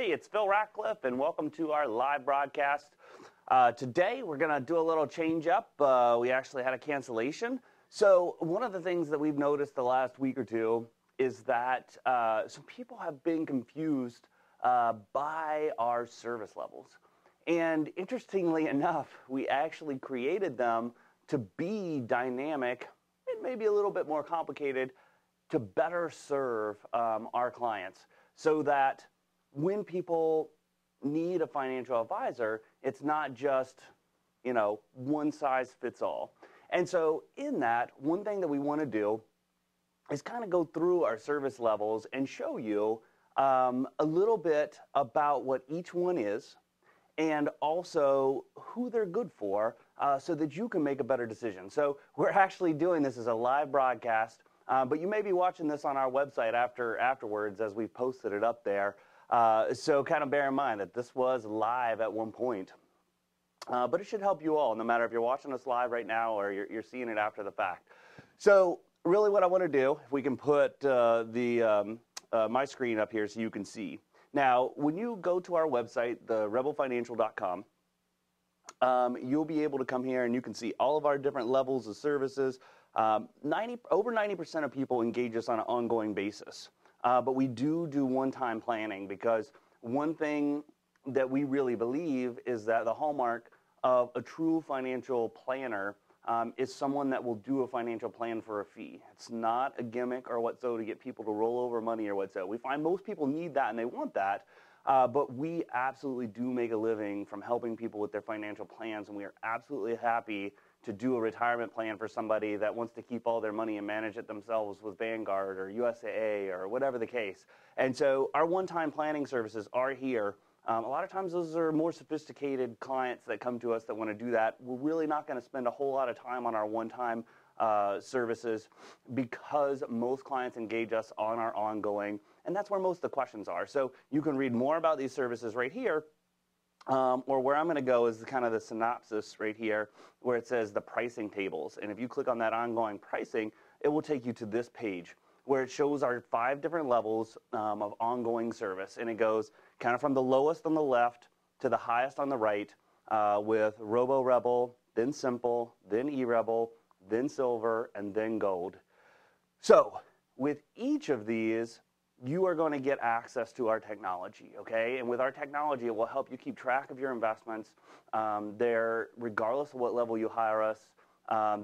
Hey, it's Phil Ratcliffe, and welcome to our live broadcast. Today, we're going to do a little change up. We actually had a cancellation. So one of the things that we've noticed the last week or two is that some people have been confused by our service levels. And interestingly enough, we actually created them to be dynamic and maybe a little bit more complicated to better serve our clients, so that when people need a financial advisor, it's not just, one size fits all. And so in that, one thing that we want to do is kind of go through our service levels and show you a little bit about what each one is and also who they're good for, so that you can make a better decision. So we're actually doing this as a live broadcast, but you may be watching this on our website afterwards as we've posted it up there. So kind of bear in mind that this was live at one point. But it should help you all, no matter if you're watching us live right now or you're seeing it after the fact. So really what I want to do, if we can put my screen up here so you can see. Now, when you go to our website, therebelfinancial.com, you'll be able to come here and you can see all of our different levels of services. Over 90% of people engage us on an ongoing basis. But we do one-time planning, because one thing that we really believe is that the hallmark of a true financial planner is someone that will do a financial plan for a fee. It's not a gimmick or whatso to get people to roll over money or whatso. We find most people need that and they want that, but we absolutely do make a living from helping people with their financial plans, and we are absolutely happy to do a retirement plan for somebody that wants to keep all their money and manage it themselves with Vanguard or USAA or whatever the case. And so our one-time planning services are here. A lot of times those are more sophisticated clients that come to us that want to do that. We're really not going to spend a whole lot of time on our one-time services, because most clients engage us on our ongoing, and that's where most of the questions are. So you can read more about these services right here. Or where I'm going to go is kind of the synopsis right here, where it says the pricing tables. And if you click on that ongoing pricing, it will take you to this page where it shows our 5 different levels of ongoing service. And it goes kind of from the lowest on the left to the highest on the right, with Robo Rebel, then Simple, then E-Rebel, then Silver, and then Gold. So with each of these, you are going to get access to our technology, okay? And with our technology, it will help you keep track of your investments. Regardless of what level you hire us,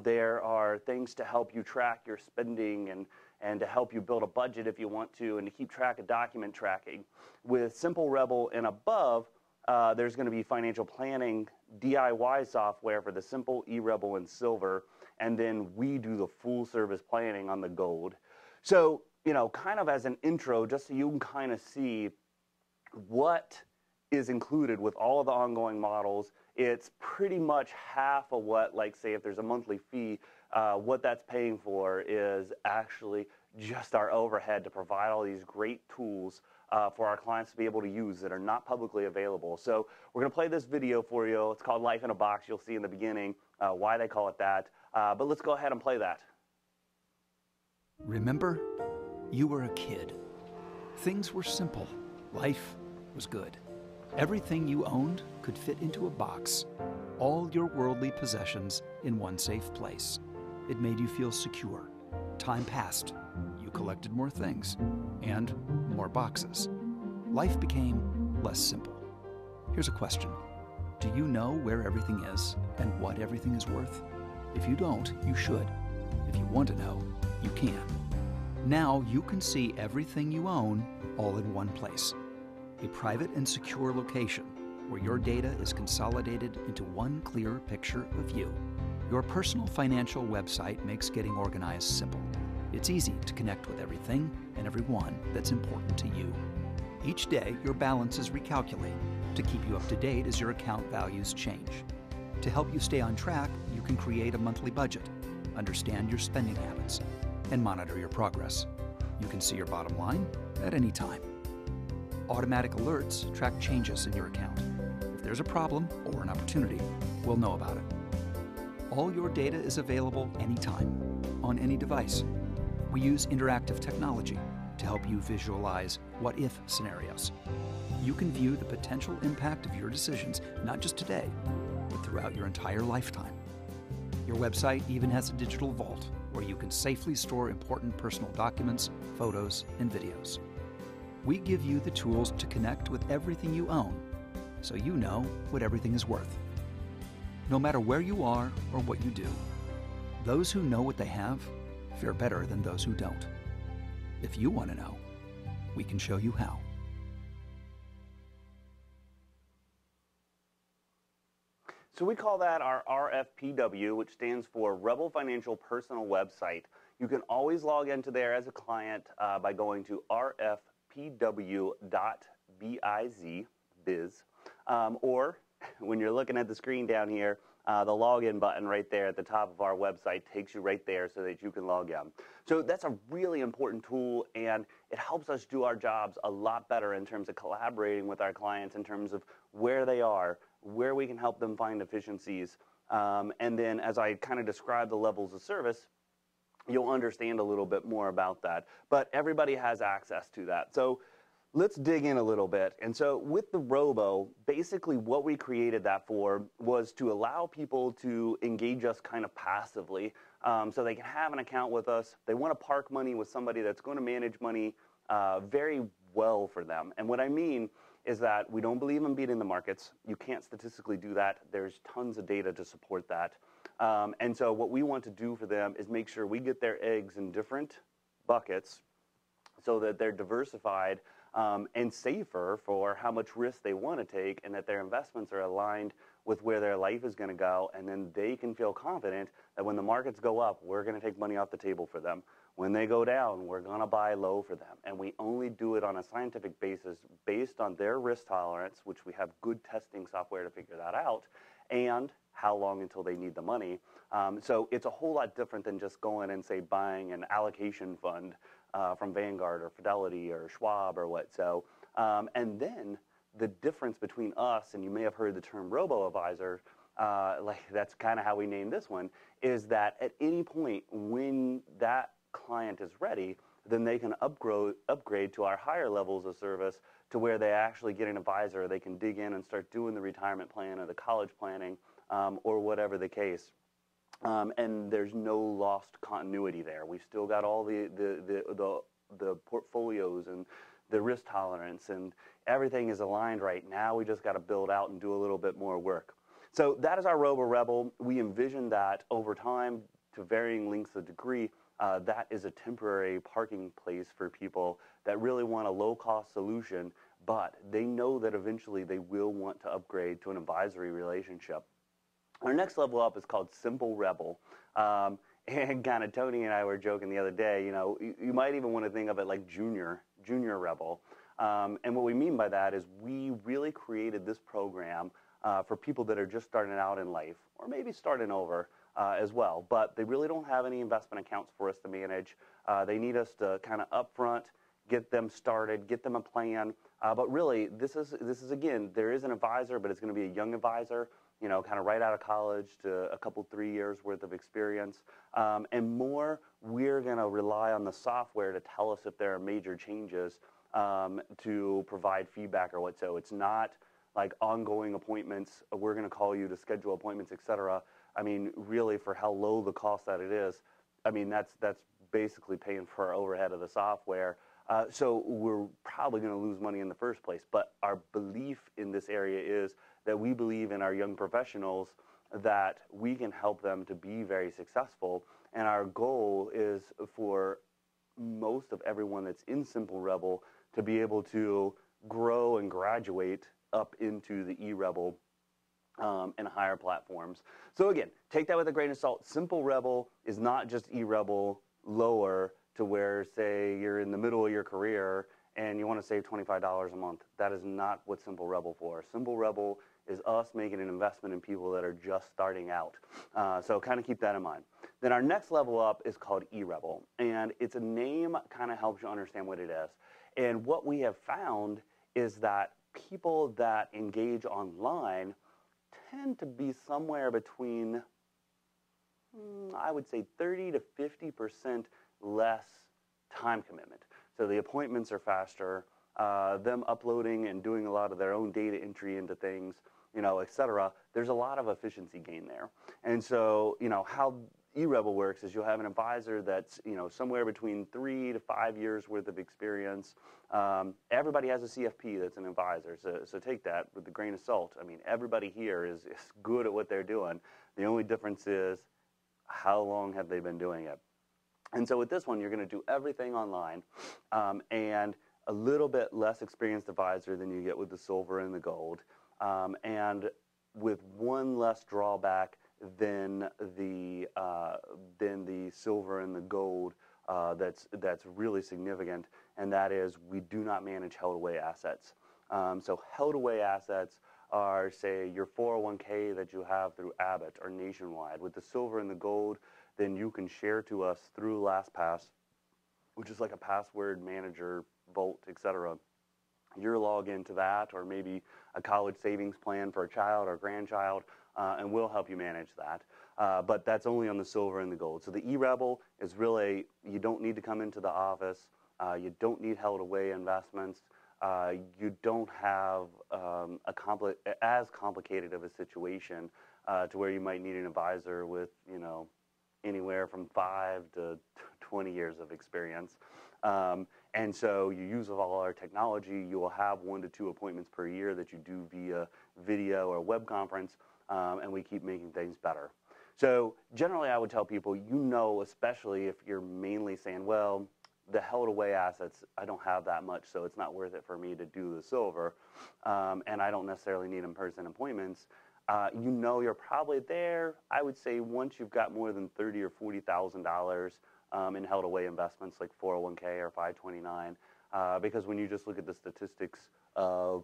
there are things to help you track your spending and to help you build a budget if you want to, and to keep track of document tracking. With Simple Rebel and above, there's going to be financial planning DIY software for the Simple, E-Rebel, and Silver, and then we do the full service planning on the Gold. So, kind of as an intro, just so you can kind of see what is included with all of the ongoing models, it's pretty much half of what, like, say, if there's a monthly fee, what that's paying for is actually just our overhead to provide all these great tools for our clients to be able to use that are not publicly available. So we're going to play this video for you. It's called Life in a Box. You'll see in the beginning why they call it that. But let's go ahead and play that. Remember? You were a kid. Things were simple. Life was good. Everything you owned could fit into a box. All your worldly possessions in one safe place. It made you feel secure. Time passed. You collected more things and more boxes. Life became less simple. Here's a question. Do you know where everything is and what everything is worth? If you don't, you should. If you want to know, you can. Now you can see everything you own all in one place. A private and secure location where your data is consolidated into one clear picture of you. Your personal financial website makes getting organized simple. It's easy to connect with everything and everyone that's important to you. Each day, your balances recalculate to keep you up to date as your account values change. To help you stay on track, you can create a monthly budget, understand your spending habits, and monitor your progress. You can see your bottom line at any time. Automatic alerts track changes in your account. If there's a problem or an opportunity, we'll know about it. All your data is available anytime, on any device. We use interactive technology to help you visualize what-if scenarios. You can view the potential impact of your decisions, not just today, but throughout your entire lifetime. Your website even has a digital vault where you can safely store important personal documents, photos, and videos. We give you the tools to connect with everything you own, so you know what everything is worth. No matter where you are or what you do, those who know what they have fare better than those who don't. If you want to know, we can show you how. So we call that our RFPW, which stands for Rebel Financial Personal Website. You can always log into there as a client by going to rfpw.biz, or when you're looking at the screen down here, the login button right there at the top of our website takes you right there so that you can log in. So that's a really important tool, and it helps us do our jobs a lot better in terms of collaborating with our clients in terms of where they are, where we can help them find efficiencies. And then as I kind of describe the levels of service, you'll understand a little bit more about that. But everybody has access to that. So let's dig in a little bit. And so with the Robo, basically what we created that for was to allow people to engage us kind of passively. So they can have an account with us. They want to park money with somebody that's going to manage money very well for them. And what I mean is that we don't believe in beating the markets. You can't statistically do that. There's tons of data to support that. And so what we want to do for them is make sure we get their eggs in different buckets so that they're diversified and safer for how much risk they want to take, and that their investments are aligned with where their life is going to go, and then they can feel confident that when the markets go up, we're going to take money off the table for them. When they go down, we're going to buy low for them. And we only do it on a scientific basis based on their risk tolerance, which we have good testing software to figure that out, and how long until they need the money. So it's a whole lot different than just going and, say, buying an allocation fund from Vanguard or Fidelity or Schwab or what. So, and then the difference between us, and you may have heard the term robo-advisor, like that's kind of how we named this one, is that at any point when that client is ready, then they can upgrade to our higher levels of service to where they actually get an advisor. They can dig in and start doing the retirement plan or the college planning or whatever the case. And there's no lost continuity there. We've still got all the portfolios and the risk tolerance, and everything is aligned right now. We just got to build out and do a little bit more work. So that is our Robo-Rebel. We envision that over time, to varying lengths of degree, that is a temporary parking place for people that really want a low-cost solution, but they know that eventually they will want to upgrade to an advisory relationship. Our next level up is called Simple Rebel. And kind of Tony and I were joking the other day, you know, you might even want to think of it like Junior Rebel. And what we mean by that is we really created this program for people that are just starting out in life, or maybe starting over as well. But they really don't have any investment accounts for us to manage. They need us to kind of upfront get them started, get them a plan. But really, this is again, there is an advisor, but it's going to be a young advisor, you know, kind of right out of college to a couple, 3 years worth of experience. And more, we're going to rely on the software to tell us if there are major changes to provide feedback or what. So it's not like ongoing appointments. We're going to call you to schedule appointments, et cetera. I mean, really, for how low the cost that it is, I mean, that's basically paying for our overhead of the software. So we're probably going to lose money in the first place. But our belief in this area is that we believe in our young professionals that we can help them to be very successful. And our goal is for most of everyone that's in Simple Rebel to be able to grow and graduate up into the eRebel and higher platforms. So again, take that with a grain of salt. Simple Rebel is not just eRebel lower to where, say, you're in the middle of your career and you want to save $25 a month. That is not what Simple Rebel for. Simple Rebel is us making an investment in people that are just starting out. So kind of keep that in mind. Then our next level up is called eRebel, and it's a name kind of helps you understand what it is. And what we have found is that people that engage online tend to be somewhere between, I would say, 30 to 50% less time commitment. So the appointments are faster, them uploading and doing a lot of their own data entry into things, et cetera. There's a lot of efficiency gain there. And so, how eRebel works is you'll have an advisor that's, somewhere between 3 to 5 years worth of experience. Everybody has a CFP that's an advisor, so take that with a grain of salt. I mean, everybody here is good at what they're doing. The only difference is how long have they been doing it. And so with this one, you're going to do everything online, and a little bit less experienced advisor than you get with the silver and the gold, and with one less drawback than the silver and the gold that's really significant, and that is we do not manage held away assets. So held away assets are, say, your 401k that you have through Abbott or Nationwide. With the silver and the gold, then you can share to us through LastPass, which is like a password manager, Vault, etc. You're log into that, or maybe a college savings plan for a child or grandchild, and we'll help you manage that. But that's only on the silver and the gold. So the eRebel is really, you don't need to come into the office. You don't need held away investments. You don't have as complicated of a situation to where you might need an advisor with, anywhere from 5 to 20 years of experience. And so you use all our technology. You will have 1 to 2 appointments per year that you do via video or web conference, and we keep making things better. So generally I would tell people, especially if you're mainly saying, well, the held away assets, I don't have that much, so it's not worth it for me to do the silver, and I don't necessarily need in-person appointments. You're probably there. I would say once you've got more than $30,000 or $40,000 in held away investments like 401k or 529, because when you just look at the statistics of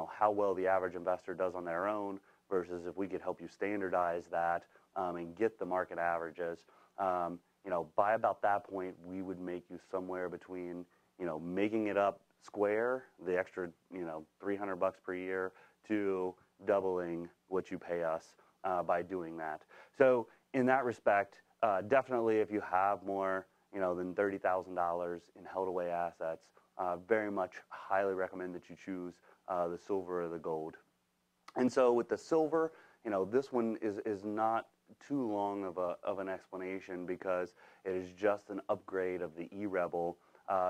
how well the average investor does on their own versus if we could help you standardize that and get the market averages, by about that point we would make you somewhere between making it up square, the extra $300 per year, to doubling what you pay us by doing that. So in that respect, definitely if you have more than $30,000 in held away assets, very much highly recommend that you choose the silver or the gold. And so with the silver, this one is not too long of an explanation, because it is just an upgrade of the eRebel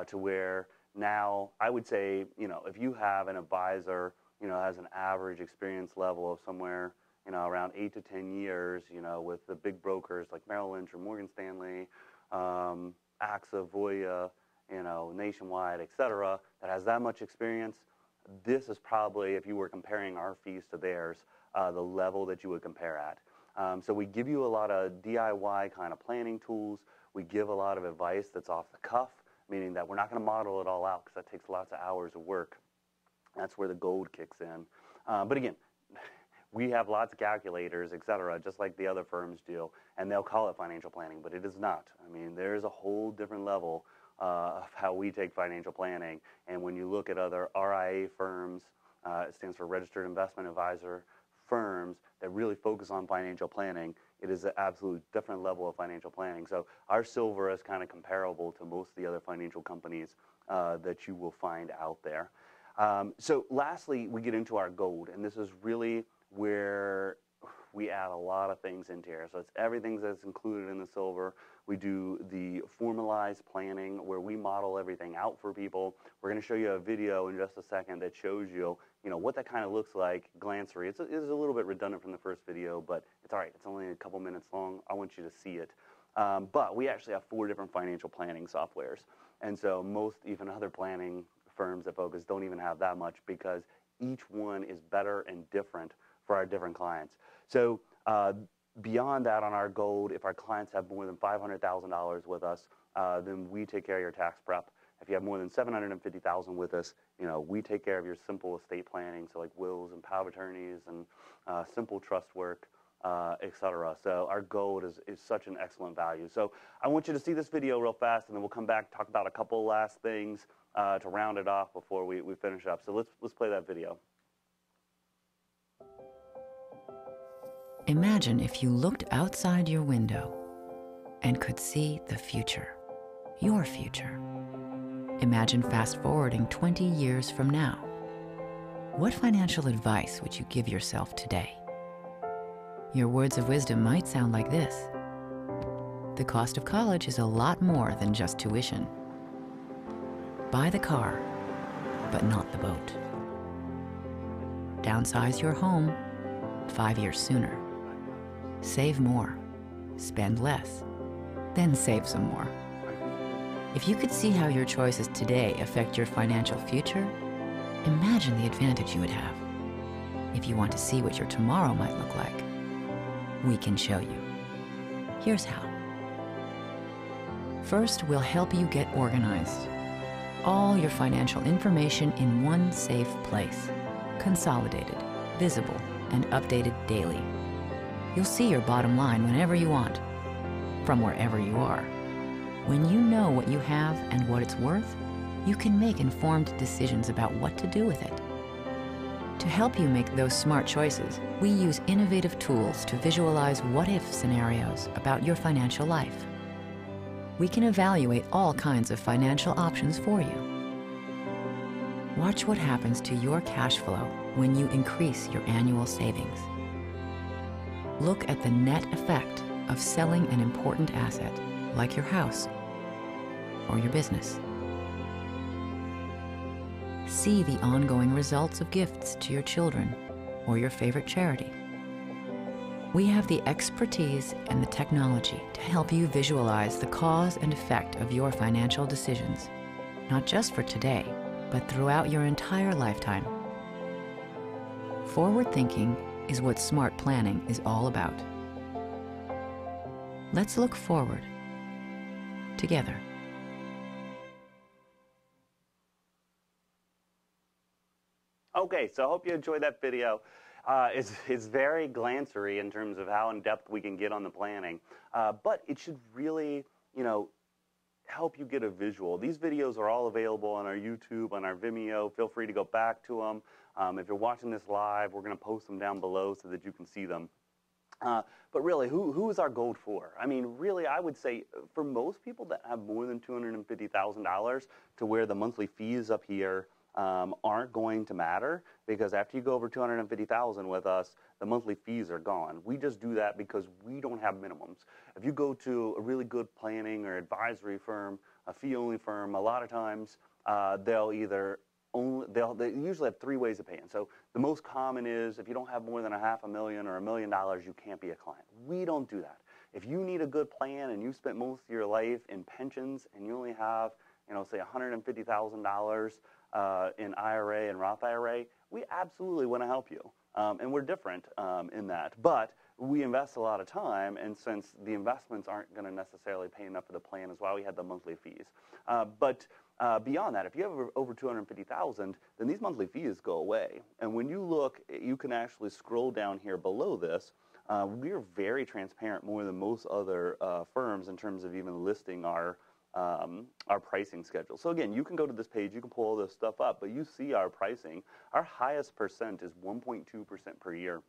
to where now I would say, if you have an advisor has an average experience level of somewhere, around 8 to 10 years, with the big brokers like Merrill Lynch or Morgan Stanley, AXA, Voya, Nationwide, et cetera, that has that much experience, this is probably, if you were comparing our fees to theirs, the level that you would compare at. So we give you a lot of DIY kind of planning tools. We give a lot of advice that's off the cuff, meaning that we're not going to model it all out, because that takes lots of hours of work. That's where the gold kicks in. But again, we have lots of calculators, et cetera, just like the other firms do, and they'll call it financial planning, but it is not. I mean, there's a whole different level of how we take financial planning. And when you look at other RIA firms, it stands for Registered Investment Advisor firms that really focus on financial planning, it is an absolute different level of financial planning. So our silver is kind of comparable to most of the other financial companies that you will find out there. So lastly, we get into our gold, and this is really where we add a lot of things into here. So it's everything that's included in the silver. We do the formalized planning where we model everything out for people. We're going to show you a video in just a second that shows you, what that kind of looks like, glance-free. It's a little bit redundant from the first video, but it's all right. It's only a couple minutes long. I want you to see it. But we actually have 4 different financial planning softwares. And so most, even other planning firms that focus, don't even have that much, because each one is better and different for our different clients. So beyond that, on our gold, if our clients have more than $500,000 with us, then we take care of your tax prep. If you have more than $750,000 with us, we take care of your simple estate planning, so like wills and power of attorneys and simple trust work, et cetera. So our gold is such an excellent value. So I want you to see this video real fast, and then we'll come back and talk about a couple last things to round it off before we finish up. So let's play that video. Imagine if you looked outside your window and could see the future, your future. Imagine fast forwarding 20 years from now. What financial advice would you give yourself today? Your words of wisdom might sound like this. The cost of college is a lot more than just tuition. Buy the car, but not the boat. Downsize your home 5 years sooner. Save more, spend less, then save some more. If you could see how your choices today affect your financial future, imagine the advantage you would have. If you want to see what your tomorrow might look like, we can show you. Here's how. First, we'll help you get organized. All your financial information in one safe place, consolidated, visible, and updated daily. You'll see your bottom line whenever you want, from wherever you are. When you know what you have and what it's worth, you can make informed decisions about what to do with it. To help you make those smart choices, we use innovative tools to visualize what-if scenarios about your financial life. We can evaluate all kinds of financial options for you. Watch what happens to your cash flow when you increase your annual savings. Look at the net effect of selling an important asset, like your house or your business. See the ongoing results of gifts to your children or your favorite charity. We have the expertise and the technology to help you visualize the cause and effect of your financial decisions, not just for today, but throughout your entire lifetime. Forward thinking is what smart planning is all about. Let's look forward together. Okay, so I hope you enjoyed that video. It's very glancery in terms of how in-depth we can get on the planning, but it should really, help you get a visual. These videos are all available on our YouTube, on our Vimeo. Feel free to go back to them. If you're watching this live, we're going to post them down below so that you can see them. But really, who is our gold for? I mean, really, I would say for most people that have more than $250,000 to where the monthly fees up here aren't going to matter, because after you go over $250,000 with us, the monthly fees are gone. We just do that because we don't have minimums. If you go to a really good planning or advisory firm, a fee-only firm, a lot of times they'll they usually have 3 ways of paying. So the most common is if you don't have more than $500,000 or $1 million, you can't be a client. We don't do that. If you need a good plan and you spent most of your life in pensions and you only have, say $150,000 in IRA and Roth IRA, we absolutely want to help you. And we're different in that. But we invest a lot of time, and since the investments aren't going to necessarily pay enough for the plan, is why we had the monthly fees. But beyond that, if you have over $250,000, then these monthly fees go away. And when you look, you can actually scroll down here below this. We're very transparent, more than most other firms, in terms of even listing our pricing schedule. So again, you can go to this page, you can pull all this stuff up, but you see our pricing. Our highest percent is 1.2% per year.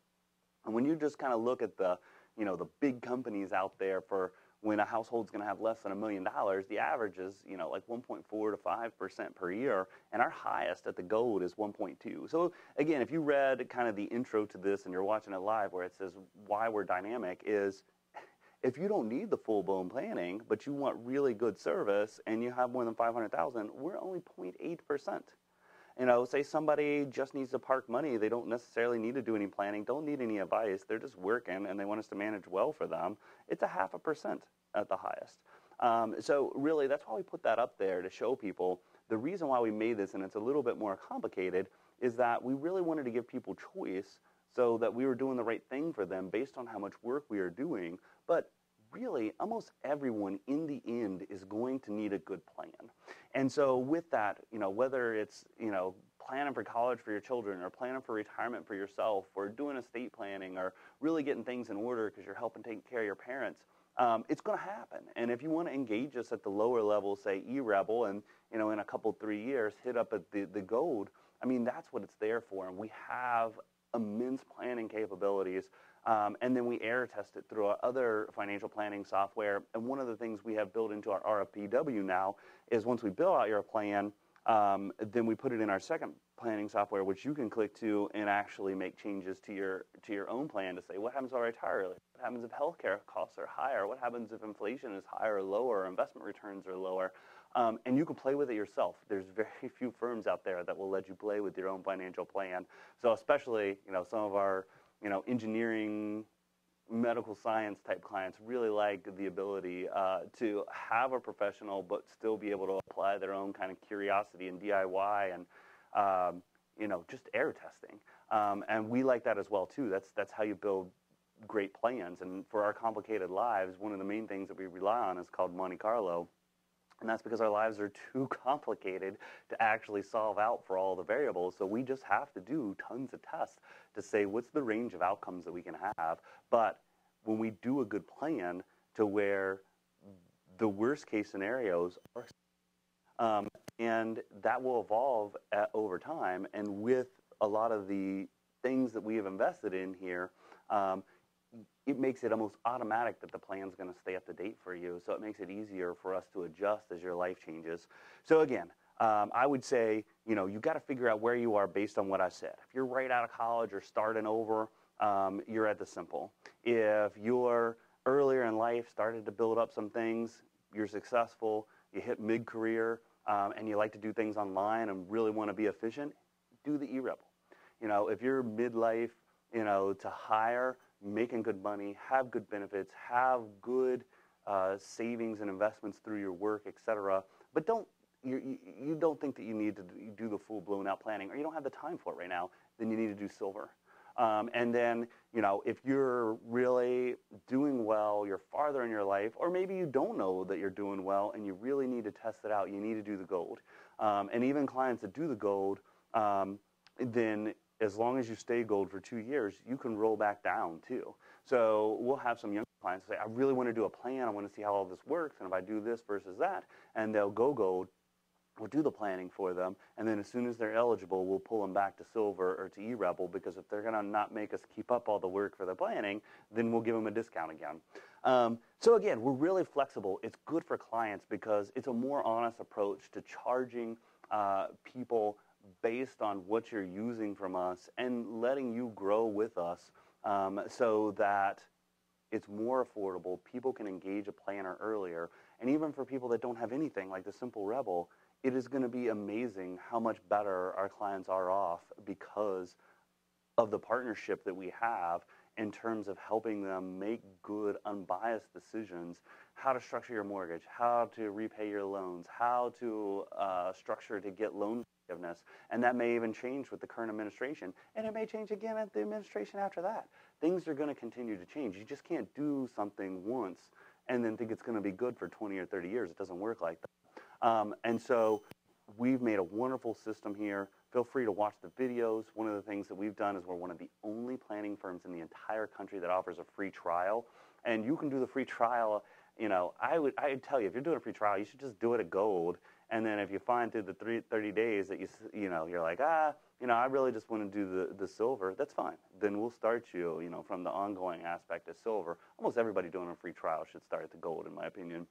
And when you just kind of look at the, the big companies out there for when a household's going to have less than $1 million, the average is, like 1.4 to 5% per year, and our highest at the gold is 1.2. So again, if you read kind of the intro to this and you're watching it live where it says why we're dynamic, is if you don't need the full-blown planning, but you want really good service and you have more than 500,000, we're only 0.8%. Say somebody just needs to park money. They don't necessarily need to do any planning, don't need any advice. They're just working and they want us to manage well for them. It's 0.5% at the highest. So really, that's why we put that up there, to show people the reason why we made this, and it's a little bit more complicated, is that we really wanted to give people choice so that we were doing the right thing for them based on how much work we are doing. But really, almost everyone in the end is going to need a good plan. And so with that, whether it's, planning for college for your children, or planning for retirement for yourself, or doing estate planning, or really getting things in order because you're helping take care of your parents, it's going to happen. And if you want to engage us at the lower level, say eRebel, and, in a couple, 3 years, hit up at the gold, I mean, that's what it's there for. And we have immense planning capabilities. And then we air test it through our other financial planning software. And one of the things we have built into our RFPW now is once we build out your plan, then we put it in our second planning software, which you can click to and actually make changes to your own plan to say, what happens if I retire early? What happens if healthcare costs are higher? What happens if inflation is higher or lower, or investment returns are lower? And you can play with it yourself. There's very few firms out there that will let you play with your own financial plan. So especially, some of our, engineering, medical science type clients really like the ability to have a professional but still be able to apply their own kind of curiosity and DIY and just air testing. And we like that as well too. That's how you build great plans. And for our complicated lives, one of the main things that we rely on is called Monte Carlo. And that's because our lives are too complicated to actually solve out for all the variables. So we just have to do tons of tests to say what's the range of outcomes that we can have. But when we do a good plan to where the worst case scenarios are, and that will evolve over time. And with a lot of the things that we have invested in here, it makes it almost automatic that the plan's going to stay up to date for you. So it makes it easier for us to adjust as your life changes. So again, I would say, you got to figure out where you are based on what I said. If you're right out of college or starting over, you're at the simple. If you're earlier in life, started to build up some things, you're successful, you hit mid-career, and you like to do things online and really want to be efficient, do the eRebel. If you're midlife, to hire, making good money, have good benefits, have good savings and investments through your work, etc. But you don't think that you need to do the full blown out planning, or you don't have the time for it right now, then you need to do silver. And then, if you're really doing well, you're farther in your life, or maybe you don't know that you're doing well and you really need to test it out, you need to do the gold. And even clients that do the gold, then as long as you stay gold for 2 years, you can roll back down too. So we'll have some young clients say, I really want to do a plan. I want to see how all this works. And if I do this versus that, and they'll go gold, we'll do the planning for them. And then as soon as they're eligible, we'll pull them back to silver or to eRebel, because if they're going to not make us keep up all the work for the planning, then we'll give them a discount again. So again, we're really flexible. It's good for clients because it's a more honest approach to charging people based on what you're using from us and letting you grow with us, so that it's more affordable. People can engage a planner earlier. And even for people that don't have anything like the Simple Rebel, it is going to be amazing how much better our clients are off because of the partnership that we have in terms of helping them make good, unbiased decisions, how to structure your mortgage, how to repay your loans, how to structure to get loan forgiveness. And that may even change with the current administration, and it may change again at the administration after that. Things are going to continue to change. You just can't do something once and then think it's going to be good for 20 or 30 years. It doesn't work like that. And so we've made a wonderful system here. Feel free to watch the videos. One of the things that we've done is we're one of the only planning firms in the entire country that offers a free trial. And you can do the free trial. I'd tell you, if you're doing a free trial, you should just do it at gold. And then if you find through the 30 days that you're like, I really just want to do the silver, that's fine. Then we'll start you, from the ongoing aspect of silver. Almost everybody doing a free trial should start at the gold, in my opinion.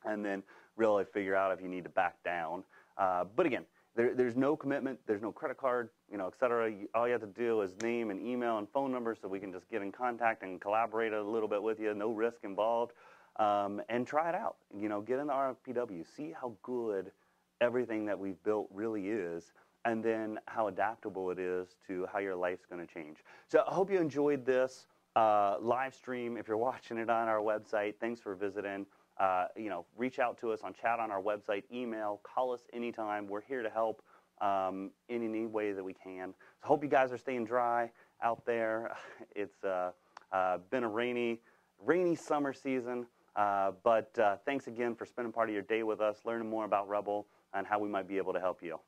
And then really figure out if you need to back down. But again, there's no commitment, there's no credit card, et cetera. All you have to do is name and email and phone number so we can just get in contact and collaborate a little bit with you. No risk involved. And try it out. Get in the RFPW, see how good everything that we've built really is, and then how adaptable it is to how your life's going to change. So I hope you enjoyed this live stream. If you're watching it on our website, thanks for visiting. Reach out to us on chat on our website, email, call us anytime. We're here to help in any way that we can. So hope you guys are staying dry out there. It's been a rainy summer season. But thanks again for spending part of your day with us, learning more about Rebel and how we might be able to help you.